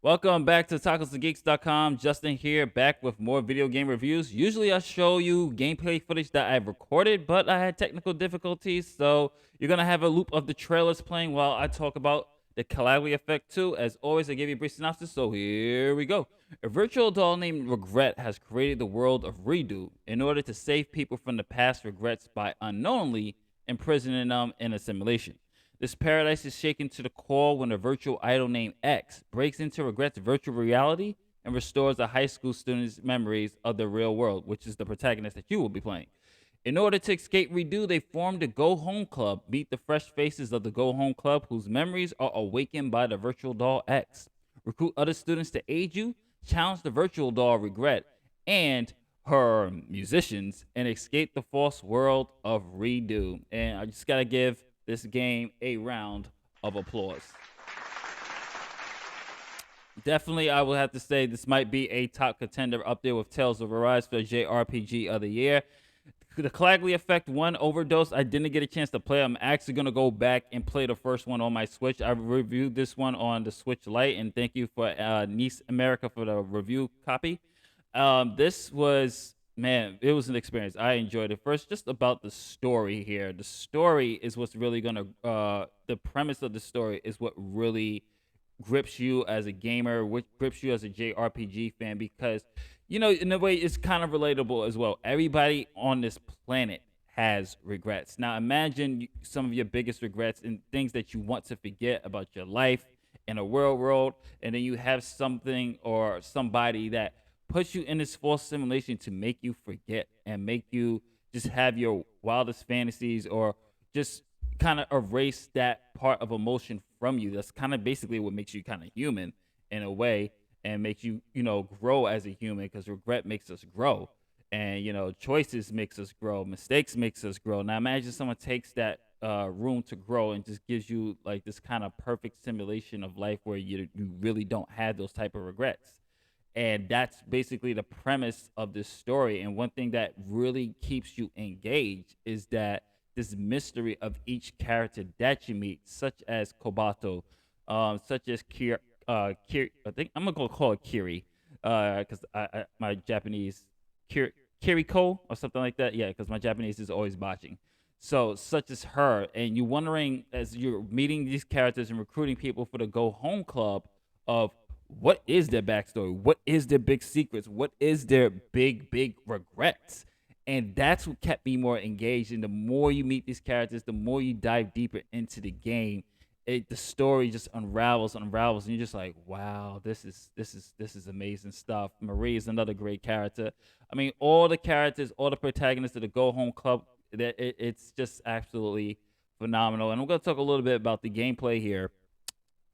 Welcome back to TacosToGeeks.com. Justin here, back with more video game reviews. Usually I show you gameplay footage that I've recorded, but I had technical difficulties, so you're going to have a loop of the trailers playing while I talk about the Caligula effect too. As always, I give you a brief synopsis, so here we go. A virtual doll named Regret has created the world of Redo in order to save people from the past regrets by unknowingly imprisoning them in a simulation. This paradise is shaken to the core when a virtual idol named X breaks into Regret's virtual reality and restores a high school student's memories of the real world, which is the protagonist that you will be playing. In order to escape Redo, they form the Go Home Club, meet the fresh faces of the Go Home Club whose memories are awakened by the virtual doll X. Recruit other students to aid you, challenge the virtual doll Regret and her musicians, and escape the false world of Redo. And I just gotta give this game a round of applause. Definitely, I will have to say this might be a top contender up there with Tales of Arise for JRPG of the year. The Caligula Effect 1 Overdose, I didn't get a chance to play. I'm actually going to go back and play the first one on my Switch. I reviewed this one on the Switch Lite, and thank you for Nice America for the review copy. This was, man, it was an experience. I enjoyed it. First, just about the story here. The story is what's really gonna the premise of the story is what really grips you as a gamer, which grips you as a JRPG fan, because in a way it's kind of relatable as well. Everybody on this planet has regrets. Now imagine some of your biggest regrets and things that you want to forget about your life in a real world, and then you have something or somebody that puts you in this false simulation to make you forget and make you just have your wildest fantasies, or just kind of erase that part of emotion from you. That's kind of basically what makes you kind of human in a way, and makes you, grow as a human, because regret makes us grow. And, choices makes us grow. Mistakes makes us grow. Now imagine someone takes that room to grow and just gives you like this kind of perfect simulation of life where you really don't have those type of regrets. And that's basically the premise of this story. And one thing that really keeps you engaged is that this mystery of each character that you meet, such as Kobato, such as I think I'm gonna call it Kiri, because my Japanese Kiriko or something like that. Yeah, because my Japanese is always botching. So such as her, and you're wondering as you're meeting these characters and recruiting people for the Go Home Club of what is their backstory, what is their big secrets, what is their big regrets. And that's what kept me more engaged. And the more you meet these characters, the more you dive deeper into the game, the story just unravels, and you're just like, wow, this is amazing stuff. Marie is another great character. I mean, all the characters, all the protagonists of the Go Home Club, it's just absolutely phenomenal. And I'm going to talk a little bit about the gameplay here.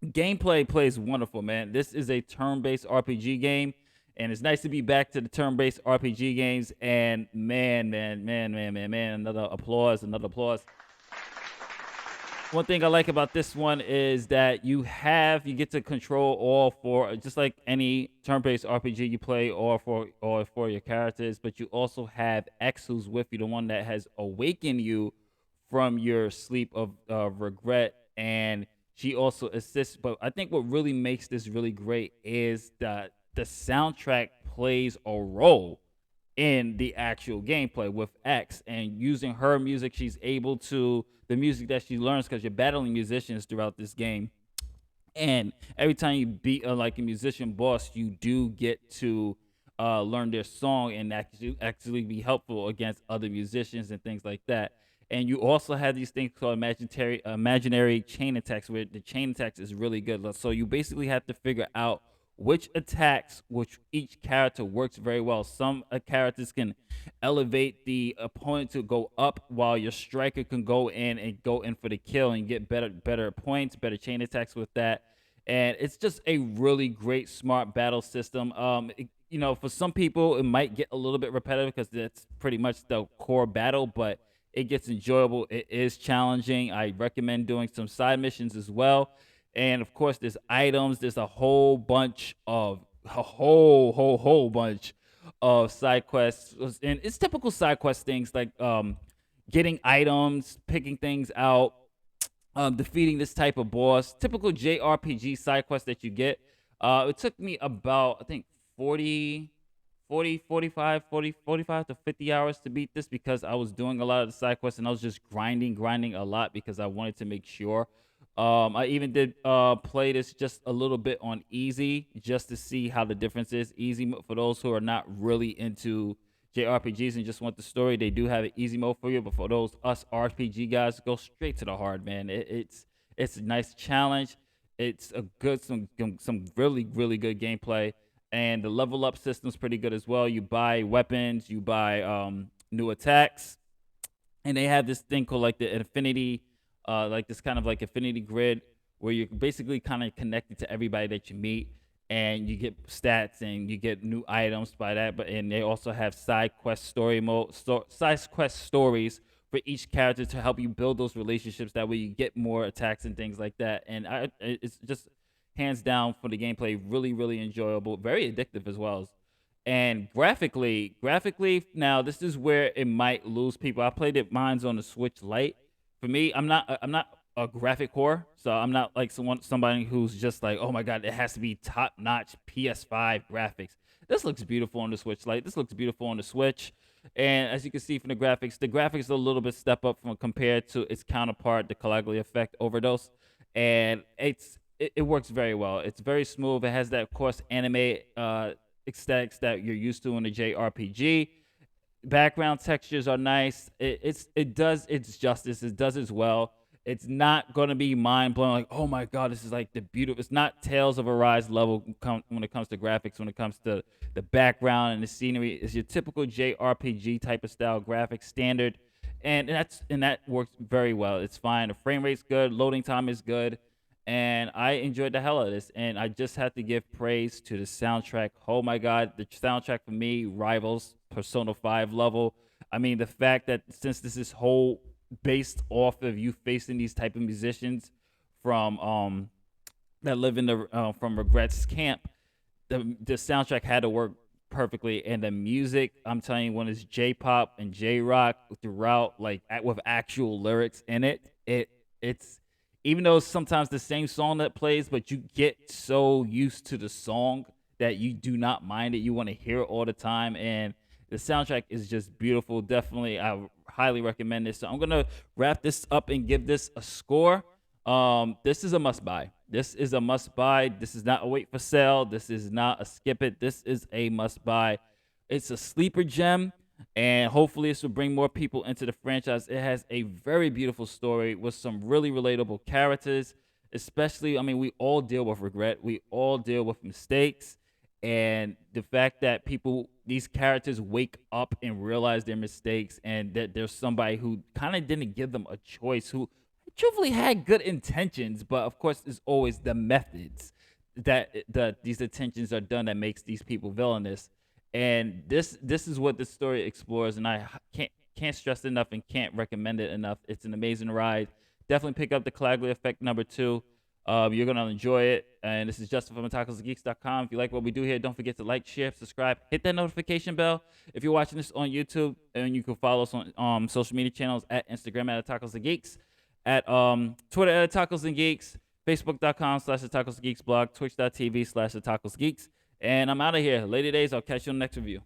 Gameplay plays wonderful, man. This is a turn-based RPG game, and it's nice to be back to the turn-based RPG games. And man, another applause. One thing I like about this one is that you get to control all four, just like any turn-based RPG you play, or for your characters. But you also have X, who's with you, the one that has awakened you from your sleep of regret, and she also assists. But I think what really makes this really great is that the soundtrack plays a role in the actual gameplay with X, and using her music, she's able to, the music that she learns, because you're battling musicians throughout this game. And every time you beat like a musician boss, you do get to learn their song and actually be helpful against other musicians and things like that. And you also have these things called imaginary chain attacks, where the chain attacks is really good. So you basically have to figure out which attacks, which each character works very well. Some characters can elevate the opponent to go up, while your striker can go in for the kill and get better points, better chain attacks with that. And it's just a really great, smart battle system. For some people, it might get a little bit repetitive because that's pretty much the core battle, but it gets enjoyable. It is challenging. I recommend doing some side missions as well. And of course, there's items. There's a whole bunch of whole bunch of side quests, and it's typical side quest things like getting items, picking things out, defeating this type of boss. Typical JRPG side quest that you get. It took me about, I think, 40, 45 to 50 hours to beat this because I was doing a lot of the side quests and I was just grinding a lot because I wanted to make sure. I even did play this just a little bit on easy just to see how the difference is. For those who are not really into JRPGs and just want the story, they do have an easy mode for you. But for those us RPG guys, go straight to the hard, man. It's a nice challenge. It's a good some really good gameplay, and the level up system's pretty good as well. You buy weapons, you buy new attacks, and they have this thing called like the infinity, like this kind of like infinity grid where you're basically kind of connected to everybody that you meet, and you get stats and you get new items by that. But and they also have side quest stories for each character to help you build those relationships. That way you get more attacks and things like that. And it's just hands down for the gameplay, really enjoyable, very addictive as well. And graphically, now this is where it might lose people. I played it, mine's on the Switch Lite. For me, I'm not a graphic whore, so I'm not like somebody who's just like, oh my god, it has to be top notch PS5 graphics. This looks beautiful on the Switch Lite. This looks beautiful on the Switch. And as you can see from the graphics are a little bit step up from compared to its counterpart, the Caligula effect Overdose. And it works very well. It's very smooth. It has that, of course, anime aesthetics that you're used to in the JRPG. Background textures are nice. It does its justice. It does as well. It's not gonna be mind blowing like, oh my god, this is like the beautiful. It's not Tales of Arise level when it comes to graphics. When it comes to the background and the scenery, it's your typical JRPG type of style graphics standard, and that works very well. It's fine. The frame rate's good. Loading time is good, and I enjoyed the hell out of this. And I just have to give praise to the soundtrack. Oh my god, the soundtrack for me rivals Persona 5 level. I mean, the fact that since this is whole based off of you facing these type of musicians from that live in the from Regrets camp, the soundtrack had to work perfectly, and the music, I'm telling you, when it's J-pop and J-rock throughout, like with actual lyrics in it's even though it's sometimes the same song that plays, but you get so used to the song that you do not mind it. You want to hear it all the time, and the soundtrack is just beautiful. Definitely, I highly recommend this. So I'm gonna wrap this up and give this a score. This is a must buy. This is a must buy. This is not a wait for sale. This is not a skip it. This is a must buy. It's a sleeper gem, and hopefully this will bring more people into the franchise. It has a very beautiful story with some really relatable characters. Especially, I mean, we all deal with regret. We all deal with mistakes. And the fact that these characters wake up and realize their mistakes, and that there's somebody who kind of didn't give them a choice, who truthfully had good intentions, but of course, it's always the methods that these intentions are done that makes these people villainous. And this is what this story explores, and I can't stress it enough and can't recommend it enough. It's an amazing ride. Definitely pick up the Caligula Effect #2. You're going to enjoy it. And this is Justin from untitledgeeks.com. If you like what we do here, don't forget to like, share, subscribe, hit that notification bell. If you're watching this on YouTube, and you can follow us on social media channels at Instagram at Tacos and Geeks, at Twitter at Tacos and Geeks, Facebook.com/TheTacosGeeks blog, Twitch.tv/TheTacosGeeks. And I'm out of here. Later days, I'll catch you on the next review.